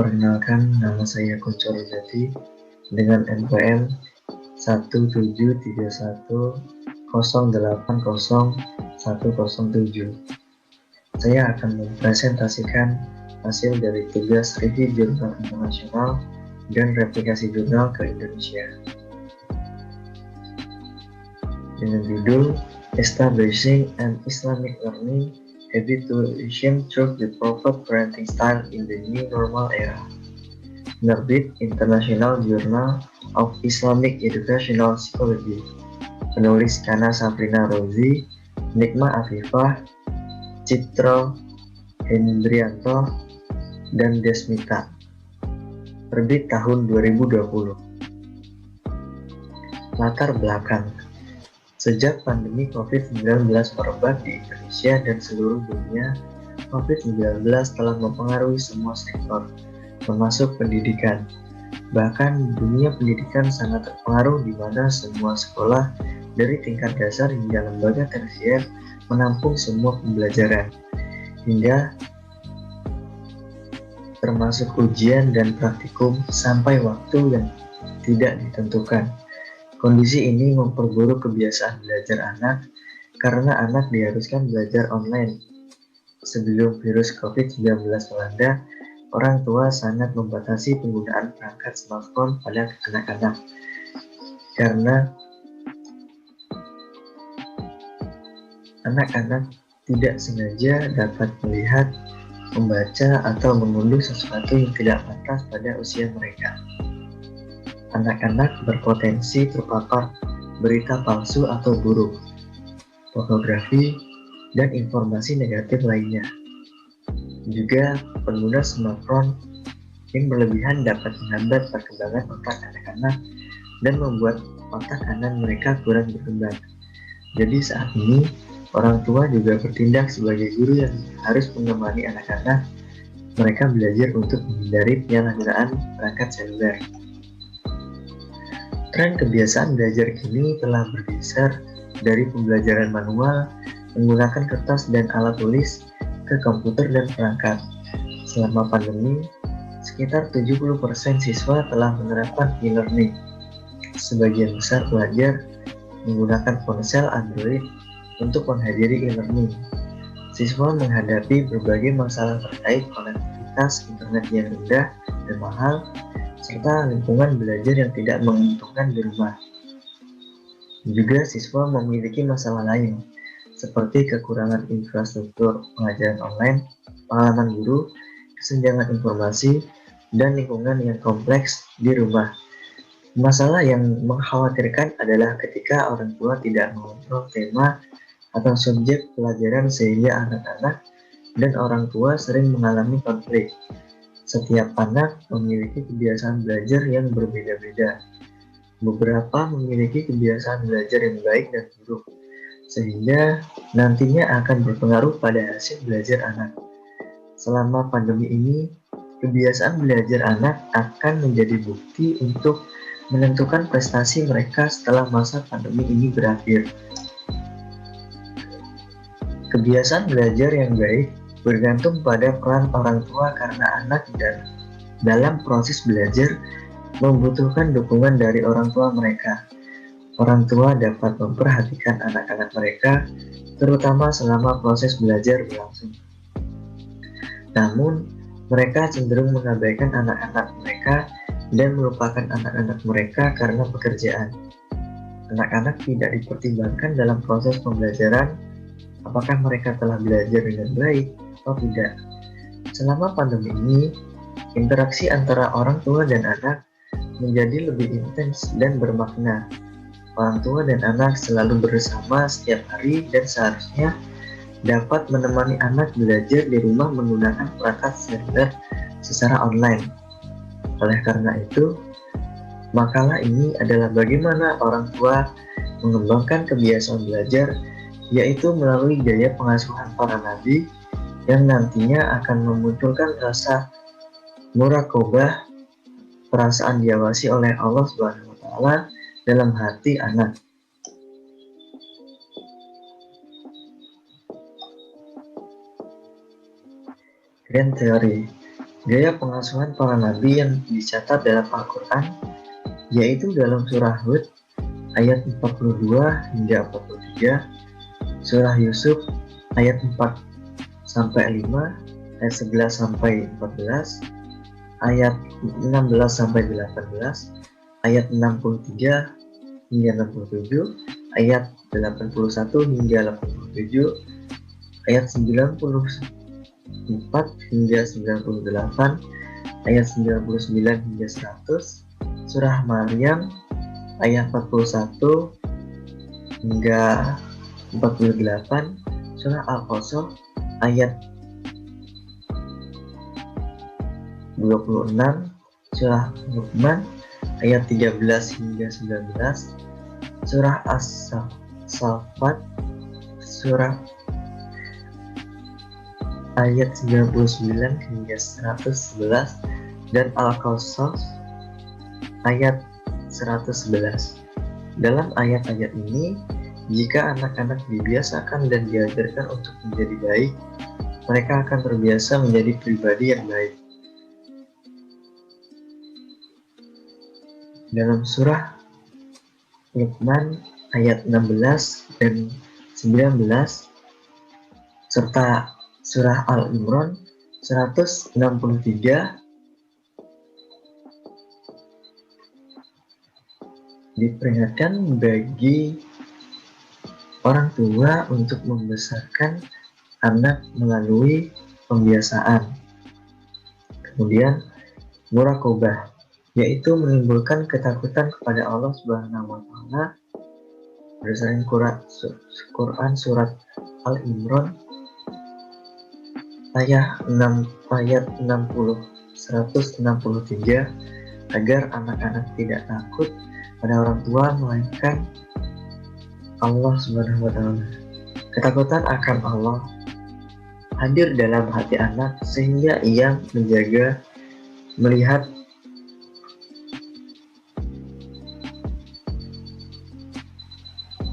Perkenalkan, nama saya Koco Rojati dengan NPM 17310800107. Saya akan mempresentasikan hasil dari tugas review jurnal internasional dan replikasi jurnal ke Indonesia dengan judul Establishing an Islamic Learning Habituation Through the Proper Parenting Style in the New Normal Era. Penerbit International Journal of Islamic Educational Psychology. Penulis Kana Safrina Rozi, Nikma Afifah, Citro Hendrianto, dan Desmita. Terbit tahun 2020. Latar belakang. Sejak pandemi COVID-19 merebak di Indonesia dan seluruh dunia, COVID-19 telah mempengaruhi semua sektor, termasuk pendidikan. Bahkan dunia pendidikan sangat terpengaruh di mana semua sekolah dari tingkat dasar hingga lembaga tersier menampung semua pembelajaran, hingga termasuk ujian dan praktikum sampai waktu yang tidak ditentukan. Kondisi ini memperburuk kebiasaan belajar anak karena anak diharuskan belajar online. Sebelum virus COVID-19 melanda, orang tua sangat membatasi penggunaan perangkat smartphone pada anak-anak karena anak-anak tidak sengaja dapat melihat, membaca, atau mengunduh sesuatu yang tidak pantas pada usia mereka. Anak-anak berpotensi terpapar berita palsu atau buruk, pornografi, dan informasi negatif lainnya. Juga, pengguna smartphone yang berlebihan dapat menghambat perkembangan otak anak-anak dan membuat otak kanan mereka kurang berkembang. Jadi saat ini, orang tua juga bertindak sebagai guru yang harus menemani anak-anak mereka belajar untuk menghindari penyalahgunaan perangkat seluler. Tren kebiasaan belajar kini telah bergeser dari pembelajaran manual menggunakan kertas dan alat tulis ke komputer dan perangkat. Selama pandemi, sekitar 70% siswa telah menerapkan e-learning. Sebagian besar pelajar menggunakan ponsel Android untuk menghadiri e-learning. Siswa menghadapi berbagai masalah terkait konektivitas internet yang rendah dan mahal, serta lingkungan belajar yang tidak menguntungkan di rumah. Juga siswa memiliki masalah lain, seperti kekurangan infrastruktur pengajaran online, pengalaman guru, kesenjangan informasi, dan lingkungan yang kompleks di rumah. Masalah yang mengkhawatirkan adalah ketika orang tua tidak mengontrol tema atau subjek pelajaran sehingga anak-anak dan orang tua sering mengalami konflik. Setiap anak memiliki kebiasaan belajar yang berbeda-beda. Beberapa memiliki kebiasaan belajar yang baik dan buruk, sehingga nantinya akan berpengaruh pada hasil belajar anak. Selama pandemi ini, kebiasaan belajar anak akan menjadi bukti untuk menentukan prestasi mereka setelah masa pandemi ini berakhir. Kebiasaan belajar yang baik bergantung pada peran orang tua karena anak dan dalam proses belajar membutuhkan dukungan dari orang tua mereka. Orang tua dapat memperhatikan anak-anak mereka, terutama selama proses belajar berlangsung. Namun, mereka cenderung mengabaikan anak-anak mereka dan melupakan anak-anak mereka karena pekerjaan. Anak-anak tidak dipertimbangkan dalam proses pembelajaran, apakah mereka telah belajar dengan baik atau tidak. Selama pandemi ini, interaksi antara orang tua dan anak menjadi lebih intens dan bermakna. Orang tua dan anak selalu bersama setiap hari dan seharusnya dapat menemani anak belajar di rumah menggunakan perangkat seluler secara online. Oleh karena itu, makalah ini adalah bagaimana orang tua mengembangkan kebiasaan belajar, yaitu melalui gaya pengasuhan para nabi yang nantinya akan memunculkan rasa muraqabah, perasaan diawasi oleh Allah SWT dalam hati anak. Grand Theory. Gaya pengasuhan para nabi yang dicatat dalam Al-Quran, yaitu dalam surah Hud ayat 42 hingga 43, surah Yusuf ayat 4 sampai 5, ayat 11 sampai 14, ayat 16 sampai 18, ayat 63 hingga 67, ayat 81 hingga 87, ayat 94 hingga 98, ayat 99 hingga 100, surah Maryam ayat 41 hingga 48, surah Al-Qasas ayat 26, surah Luqman ayat 13 hingga 19, surah As-Saffat surah ayat 99 hingga 111, dan Al-Qasas ayat 111. Dalam ayat-ayat ini, jika anak-anak dibiasakan dan diajarkan untuk menjadi baik, mereka akan terbiasa menjadi pribadi yang baik. Dalam surah Luqman ayat 16 dan 19 serta surah Al-Imran 163 diperingatkan bagi orang tua untuk membesarkan anak melalui pembiasaan. Kemudian muraqabah, yaitu menimbulkan ketakutan kepada Allah Subhanahu wa taala berdasarkan Quran surat Al-Imran ayat 60 163, agar anak-anak tidak takut pada orang tua melainkan Allah Subhanahu wa taala. Ketakutan akan Allah hadir dalam hati anak sehingga ia melihat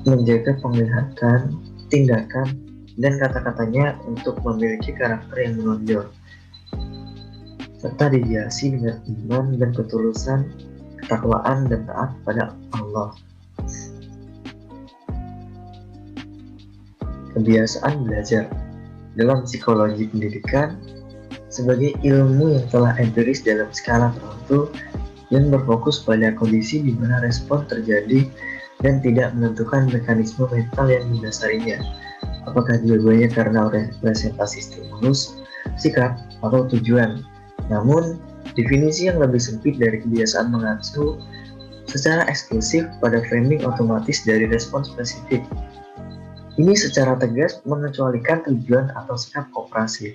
menjaga penglihatan, tindakan, dan kata-katanya untuk memiliki karakter yang menonjol, serta dihiasi dengan iman dan ketulusan, ketakwaan, dan taat pada Allah. Kebiasaan belajar dalam psikologi pendidikan sebagai ilmu yang telah empiris dalam skala tertentu yang berfokus pada kondisi di mana respon terjadi dan tidak menentukan mekanisme mental yang mendasarinya, apakah jawabannya karena presentasi stimulus, sikap, atau tujuan. Namun, definisi yang lebih sempit dari kebiasaan mengacu secara eksklusif pada framing otomatis dari respon spesifik. Ini secara tegas mengecualikan tujuan atau sikap operasi.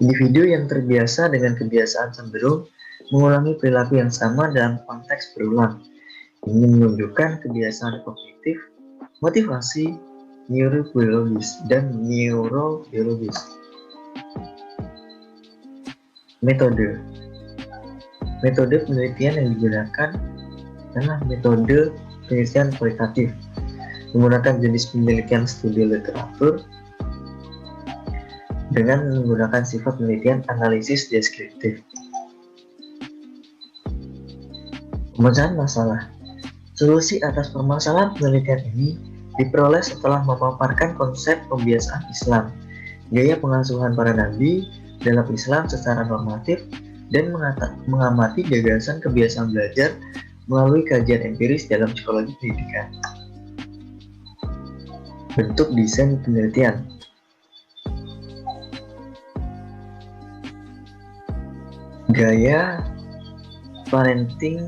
Individu yang terbiasa dengan kebiasaan cenderung mengulangi perilaku yang sama dalam konteks berulang. Ini menunjukkan kebiasaan kognitif, motivasi, neurobiologis, dan neurobiologis. Metode penelitian yang digunakan adalah metode penelitian kualitatif, menggunakan jenis penelitian studi literatur dengan menggunakan sifat penelitian analisis deskriptif. Pemecahan masalah. Solusi atas permasalahan penelitian ini diperoleh setelah memaparkan konsep pembiasaan Islam, gaya pengasuhan para nabi dalam Islam secara normatif, dan mengamati gagasan kebiasaan belajar melalui kajian empiris dalam psikologi pendidikan. Bentuk desain penelitian. Gaya parenting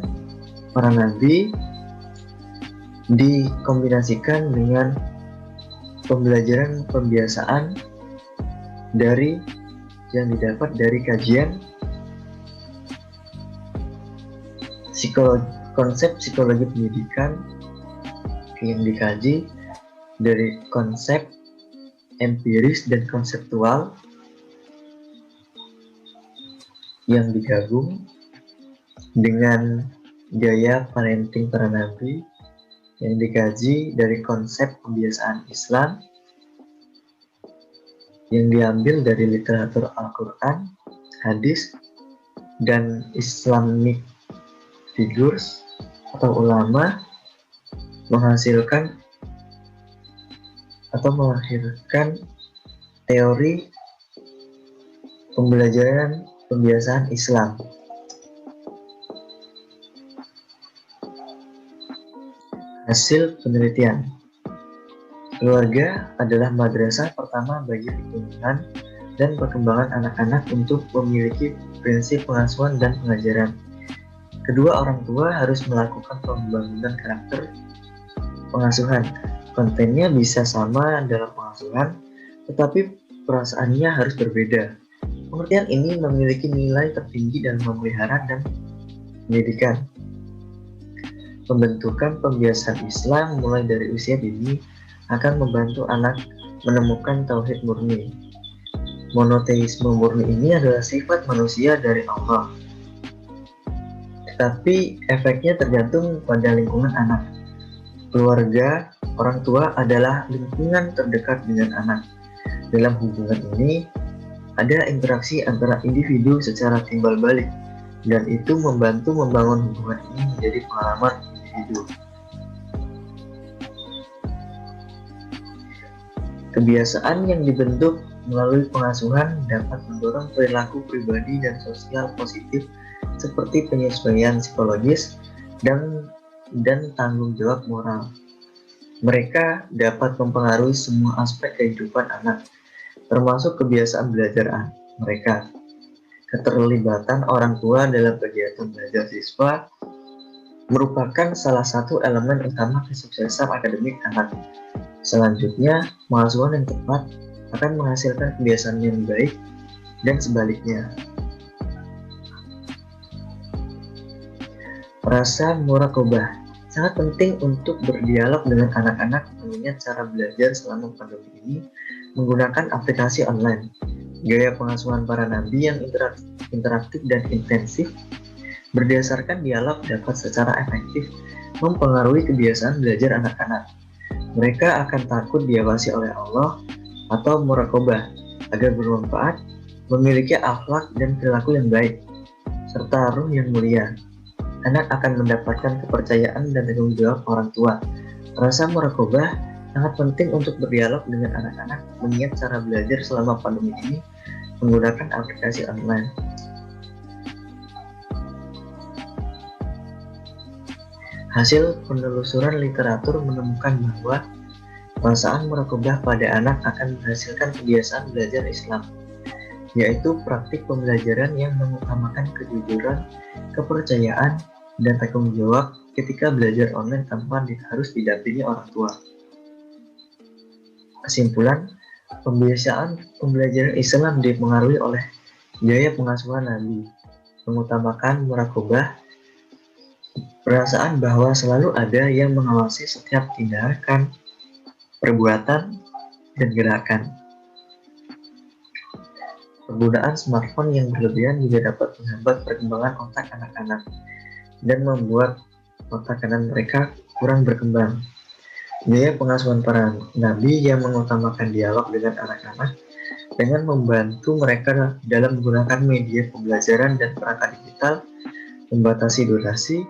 para nabi dikombinasikan dengan pembelajaran pembiasaan yang didapat dari kajian konsep psikologi pendidikan yang dikaji dari konsep empiris dan konseptual yang digabung dengan gaya parenting para nabi yang dikaji dari konsep pembiasaan Islam yang diambil dari literatur Al-Quran, hadis, dan Islamic figures atau ulama melahirkan teori pembelajaran pembiasaan Islam. Hasil penelitian. Keluarga adalah madrasah pertama bagi pertumbuhan dan perkembangan anak-anak untuk memiliki prinsip pengasuhan dan pengajaran. Kedua orang tua harus melakukan pembangunan karakter pengasuhan. Kontennya bisa sama dalam pengasuhan, tetapi perasaannya harus berbeda. Pengertian ini memiliki nilai tertinggi dalam memelihara dan pendidikan. Pembentukan pembiasaan Islam mulai dari usia dini akan membantu anak menemukan tauhid murni. Monoteisme murni ini adalah sifat manusia dari Allah, tetapi efeknya tergantung pada lingkungan anak. Keluarga, orang tua adalah lingkungan terdekat dengan anak. Dalam hubungan ini, ada interaksi antara individu secara timbal balik, dan itu membantu membangun hubungan ini menjadi pengalaman individu. Kebiasaan yang dibentuk melalui pengasuhan dapat mendorong perilaku pribadi dan sosial positif seperti penyesuaian psikologis dan tanggung jawab moral. Mereka dapat mempengaruhi semua aspek kehidupan anak, termasuk kebiasaan belajar mereka. Keterlibatan orang tua dalam kegiatan belajar siswa merupakan salah satu elemen utama kesuksesan akademik anak. Selanjutnya, pengasuhan yang tepat akan menghasilkan kebiasaan yang baik dan sebaliknya. Rasa muraqabah sangat penting untuk berdialog dengan anak-anak mengingat cara belajar selama pandemi ini menggunakan aplikasi online. Gaya pengasuhan para nabi yang interaktif dan intensif berdasarkan dialog dapat secara efektif mempengaruhi kebiasaan belajar anak-anak. Mereka akan takut diawasi oleh Allah atau muraqabah agar bermanfaat, memiliki akhlak dan perilaku yang baik, serta ruh yang mulia. Anak akan mendapatkan kepercayaan dan tanggung jawab orang tua. Rasa muraqabah sangat penting untuk berdialog dengan anak-anak mengingat cara belajar selama pandemi ini menggunakan aplikasi online. Hasil penelusuran literatur menemukan bahwa perasaan muraqabah pada anak akan menghasilkan kebiasaan belajar Islam, yaitu praktik pembelajaran yang mengutamakan kejujuran, kepercayaan, dan tanggung jawab ketika belajar online tanpa harus didampingi orang tua. Kesimpulan, pembiasaan pembelajaran Islam dipengaruhi oleh gaya pengasuhan Nabi, mengutamakan muraqabah, perasaan bahwa selalu ada yang mengawasi setiap tindakan, perbuatan, dan gerakan. Penggunaan smartphone yang berlebihan juga dapat menghambat perkembangan otak anak-anak dan membuat otak kanan mereka kurang berkembang. Gaya pengasuhan para nabi yang mengutamakan dialog dengan anak-anak dengan membantu mereka dalam menggunakan media pembelajaran dan perangkat digital, membatasi durasi,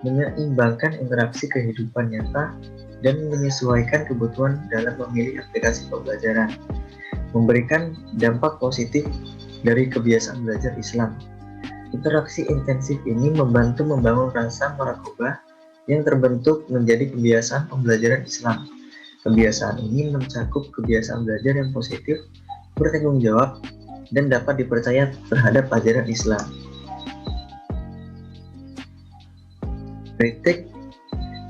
menyeimbangkan interaksi kehidupan nyata, dan menyesuaikan kebutuhan dalam memilih aplikasi pembelajaran, memberikan dampak positif dari kebiasaan belajar Islam. Interaksi intensif ini membantu membangun rasa muraqabah yang terbentuk menjadi kebiasaan pembelajaran Islam. Kebiasaan ini mencakup kebiasaan belajar yang positif, bertanggung jawab, dan dapat dipercaya terhadap ajaran Islam. Kritik,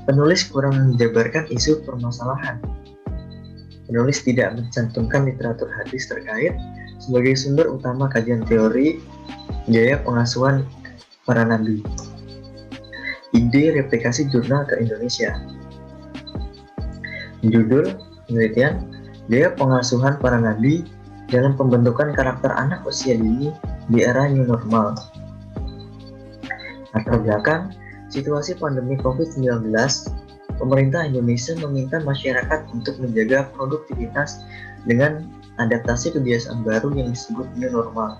penulis kurang menjabarkan isu permasalahan. Penulis tidak mencantumkan literatur hadis terkait sebagai sumber utama kajian teori gaya pengasuhan para nabi. Ide replikasi jurnal ke Indonesia. Judul penelitian, gaya pengasuhan para nabi dalam pembentukan karakter anak usia dini di era new normal. Latar belakang situasi pandemi COVID-19, pemerintah Indonesia meminta masyarakat untuk menjaga produktivitas dengan adaptasi kebiasaan baru yang disebut new normal.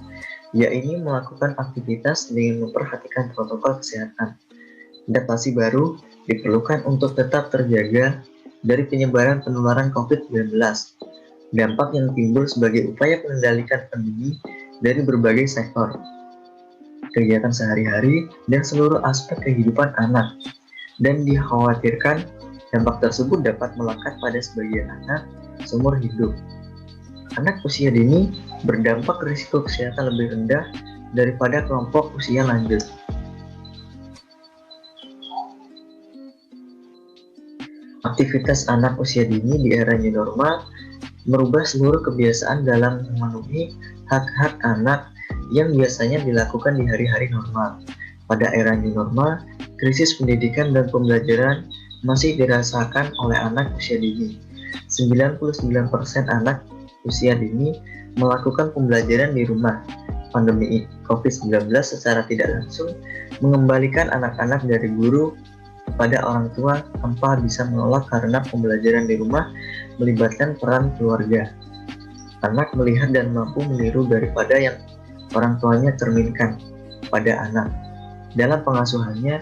yaitu melakukan aktivitas dengan memperhatikan protokol kesehatan. Adaptasi baru diperlukan untuk tetap terjaga dari penyebaran penularan COVID-19. Dampak yang timbul sebagai upaya mengendalikan pandemi dari berbagai sektor, kegiatan sehari-hari, dan seluruh aspek kehidupan anak. Dan dikhawatirkan dampak tersebut dapat melekat pada sebagian anak seumur hidup. Anak usia dini berdampak risiko kesehatan lebih rendah daripada kelompok usia lanjut. Aktivitas anak usia dini di era new normal merubah seluruh kebiasaan dalam memenuhi hak-hak anak yang biasanya dilakukan di hari-hari normal. Pada era new normal, krisis pendidikan dan pembelajaran masih dirasakan oleh anak usia dini. 99% anak usia dini melakukan pembelajaran di rumah. Pandemi COVID-19 secara tidak langsung mengembalikan anak-anak dari guru kepada orang tua tanpa bisa menolak karena pembelajaran di rumah melibatkan peran keluarga. Anak melihat dan mampu meniru daripada yang orang tuanya cerminkan pada anak dalam pengasuhannya,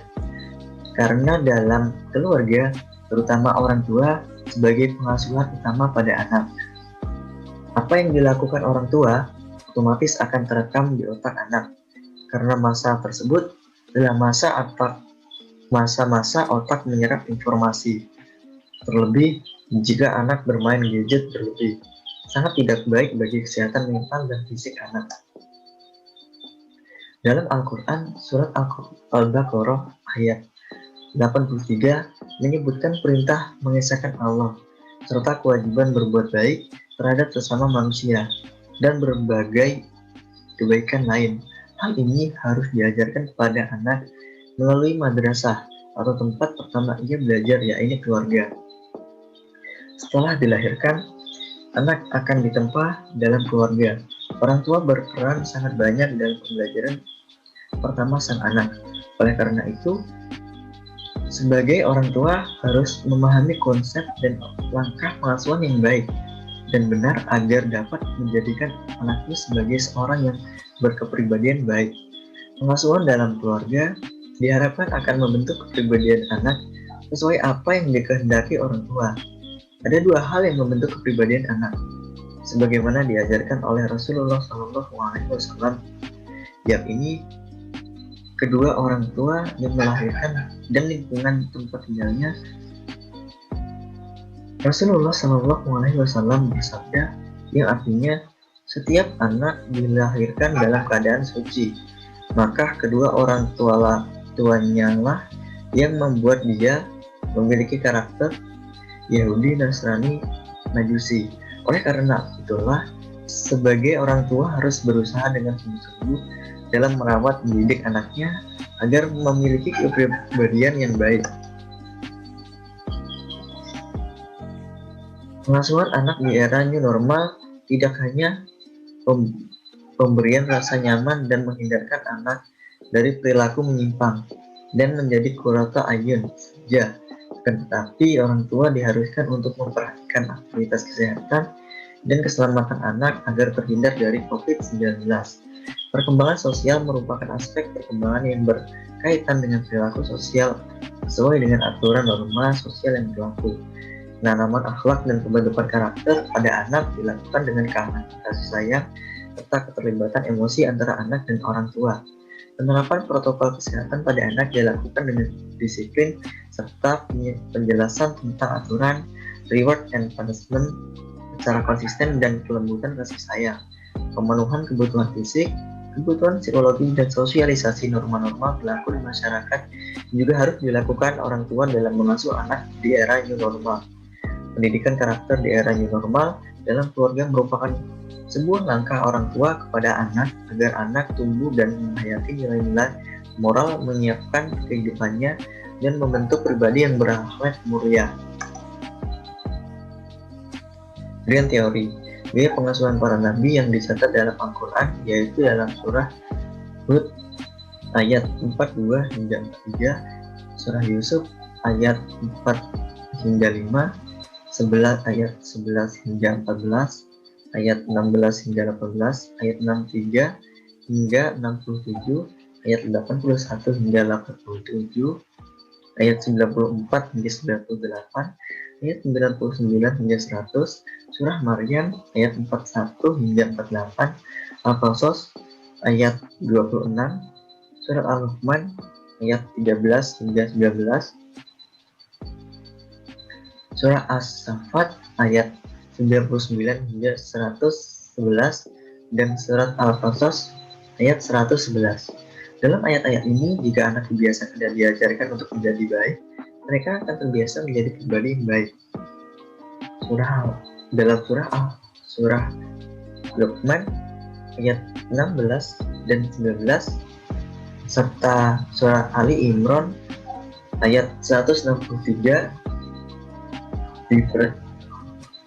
karena dalam keluarga, terutama orang tua, sebagai pengasuhan utama pada anak. Apa yang dilakukan orang tua otomatis akan terekam di otak anak, karena masa tersebut adalah masa-masa otak menyerap informasi. Terlebih jika anak bermain gadget berlebih, sangat tidak baik bagi kesehatan mental dan fisik anak. Dalam Al-Quran, surat Al-Baqarah ayat 83 menyebutkan perintah mengesahkan Allah, serta kewajiban berbuat baik terhadap sesama manusia, dan berbagai kebaikan lain. Hal ini harus diajarkan kepada anak melalui madrasah atau tempat pertama ia belajar, yaitu keluarga. Setelah dilahirkan, anak akan ditempa dalam keluarga. Orang tua berperan sangat banyak dalam pembelajaran pertama sang anak. Oleh karena itu, sebagai orang tua harus memahami konsep dan langkah pengasuhan yang baik dan benar agar dapat menjadikan anaknya sebagai seorang yang berkepribadian baik. Pengasuhan dalam keluarga diharapkan akan membentuk kepribadian anak sesuai apa yang dikehendaki orang tua. Ada dua hal yang membentuk kepribadian anak, sebagaimana diajarkan oleh Rasulullah SAW, yakni kedua orang tua yang melahirkan dan lingkungan tempat tinggalnya. Rasulullah SAW bersabda, yang artinya setiap anak dilahirkan dalam keadaan suci, maka kedua orang tuanya lah yang membuat dia memiliki karakter Yahudi, Nasrani, Majusi. Oleh karena itulah, sebagai orang tua harus berusaha dengan sungguh-sungguh dalam merawat mendidik anaknya agar memiliki kepribadian yang baik. Pengasuhan anak di era new normal tidak hanya pemberian rasa nyaman dan menghindarkan anak dari perilaku menyimpang dan menjadi qurrata ayun saja, tetapi orang tua diharuskan untuk memperhatikan aktivitas kesehatan dan keselamatan anak agar terhindar dari COVID-19. Perkembangan sosial merupakan aspek perkembangan yang berkaitan dengan perilaku sosial sesuai dengan aturan norma sosial yang berlaku. Penanaman akhlak dan pembentukan karakter pada anak dilakukan dengan keamanan, kasih sayang, serta keterlibatan emosi antara anak dan orang tua. Penerapan protokol kesehatan pada anak dilakukan dengan disiplin serta penjelasan tentang aturan, reward and punishment secara konsisten dan kelembutan kasih sayang. Pemenuhan kebutuhan fisik, kebutuhan psikologi, dan sosialisasi norma-norma berlaku di masyarakat juga harus dilakukan orang tua dalam mengasuh anak di era new normal. Pendidikan karakter di era new normal dalam keluarga merupakan sebuah langkah orang tua kepada anak agar anak tumbuh dan menghayati nilai-nilai moral, menyiapkan kehidupannya, dan membentuk pribadi yang berakhlak mulia. Dengan teori, gaya pengasuhan para nabi yang dicatat dalam Al-Quran, yaitu dalam surah Hud ayat 42 hingga 43, surah Yusuf ayat 4 hingga 5, 11 ayat 11 hingga 14, ayat 16 hingga 18, ayat 63 hingga 67, ayat 81 hingga 87, ayat 94 hingga 98, ayat 99 hingga 100, surah Maryam ayat 41 hingga 48, Al-Qasas ayat 26, surat Al-Luqman ayat 13 hingga 19, surah As-Saffat ayat 99 hingga 111, dan surat Al-Qasas ayat 111. Dalam ayat-ayat ini, jika anak dibiasakan dan diajarkan untuk menjadi baik, mereka akan terbiasa menjadi pribadi yang baik. Dalam surah Luqman ayat 16 dan 19, serta surah Ali Imran ayat 163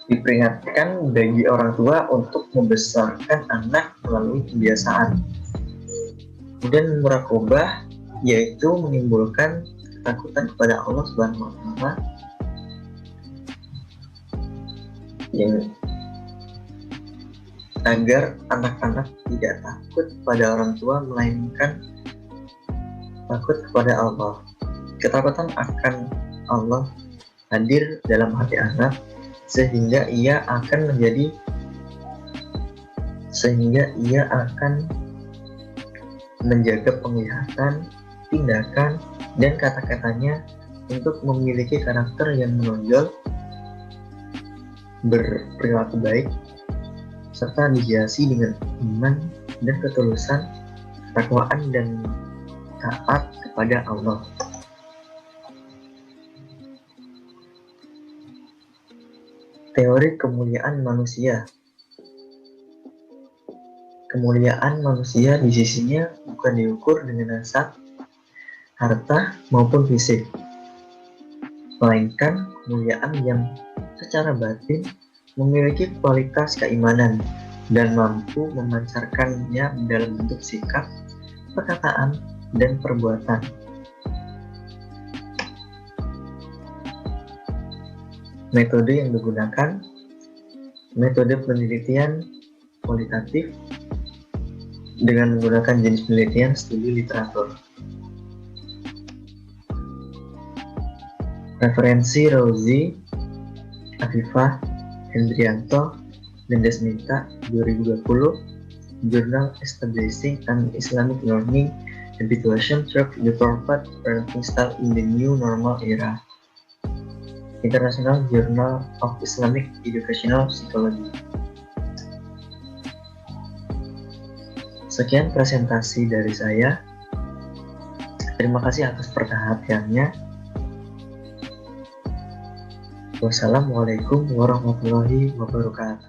diperingatkan bagi orang tua untuk membesarkan anak melalui kebiasaan. Kemudian muraqabah, yaitu menimbulkan ketakutan kepada Allah Subhanahu wa Ta'ala, yang agar anak-anak tidak takut kepada orang tua, melainkan takut kepada Allah. Ketakutan akan Allah hadir dalam hati anak, sehingga ia akan menjaga penglihatan, tindakan, dan kata-katanya untuk memiliki karakter yang menonjol, berperilaku baik, serta dihiasi dengan iman dan ketulusan, ketakwaan, dan taat kepada Allah. Teori kemuliaan manusia. Kemuliaan manusia di sisinya bukan diukur dengan nasab, harta, maupun fisik, melainkan kemuliaan yang secara batin memiliki kualitas keimanan dan mampu memancarkannya dalam bentuk sikap, perkataan, dan perbuatan. Metode yang digunakan: metode penelitian kualitatif dengan menggunakan jenis penelitian studi literatur. Referensi: Rauzi, Afifah, Hendrianto, dan Desminta, 2020, Journal Establishing an Islamic Learning Habituation Through the Forward Parenting Style in the New Normal Era, International Journal of Islamic Educational Psychology. Sekian presentasi dari saya. Terima kasih atas perhatiannya. Wassalamualaikum warahmatullahi wabarakatuh.